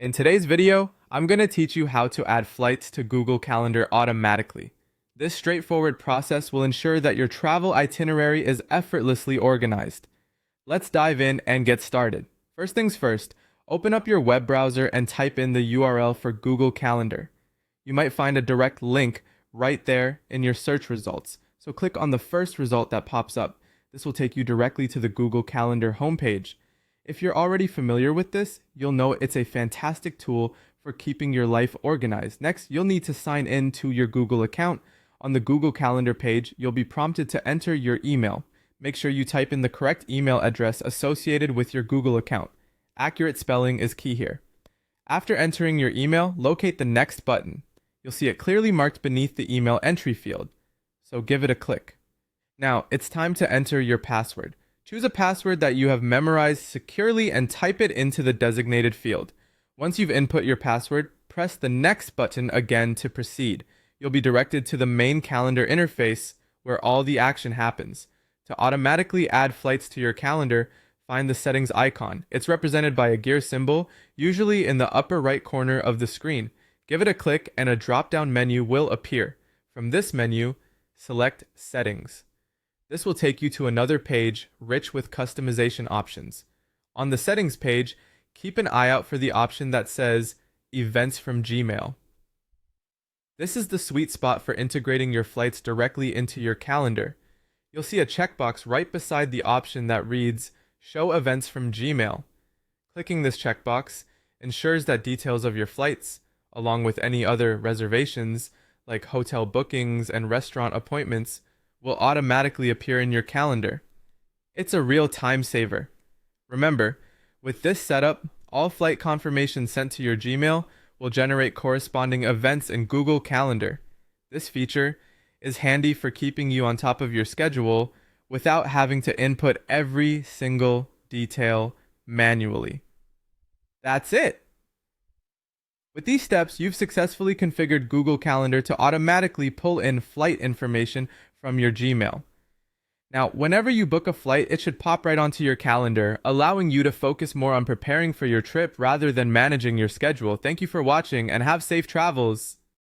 In today's video, I'm going to teach you how to add flights to Google Calendar automatically. This straightforward process will ensure that your travel itinerary is effortlessly organized. Let's dive in and get started. First things first, open up your web browser and type in the URL for Google Calendar. You might find a direct link right there in your search results, so click on the first result that pops up. This will take you directly to the Google Calendar homepage. If you're already familiar with this, you'll know it's a fantastic tool for keeping your life organized. Next, you'll need to sign in to your Google account. On the Google Calendar page, you'll be prompted to enter your email. Make sure you type in the correct email address associated with your Google account. Accurate spelling is key here. After entering your email, locate the next button. You'll see it clearly marked beneath the email entry field, so give it a click. Now, it's time to enter your password. Choose a password that you have memorized securely and type it into the designated field. Once you've input your password, press the next button again to proceed. You'll be directed to the main calendar interface where all the action happens. To automatically add flights to your calendar, find the settings icon. It's represented by a gear symbol, usually in the upper right corner of the screen. Give it a click and a drop-down menu will appear. From this menu, select Settings. This will take you to another page rich with customization options. On the settings page, keep an eye out for the option that says Events from Gmail. This is the sweet spot for integrating your flights directly into your calendar. You'll see a checkbox right beside the option that reads Show Events from Gmail. Clicking this checkbox ensures that details of your flights, along with any other reservations like hotel bookings and restaurant appointments, will automatically appear in your calendar. It's a real time saver. Remember, with this setup, all flight confirmations sent to your Gmail will generate corresponding events in Google Calendar. This feature is handy for keeping you on top of your schedule without having to input every single detail manually. That's it! With these steps, you've successfully configured Google Calendar to automatically pull in flight information from your Gmail. Now, whenever you book a flight, it should pop right onto your calendar, allowing you to focus more on preparing for your trip rather than managing your schedule. Thank you for watching and have safe travels.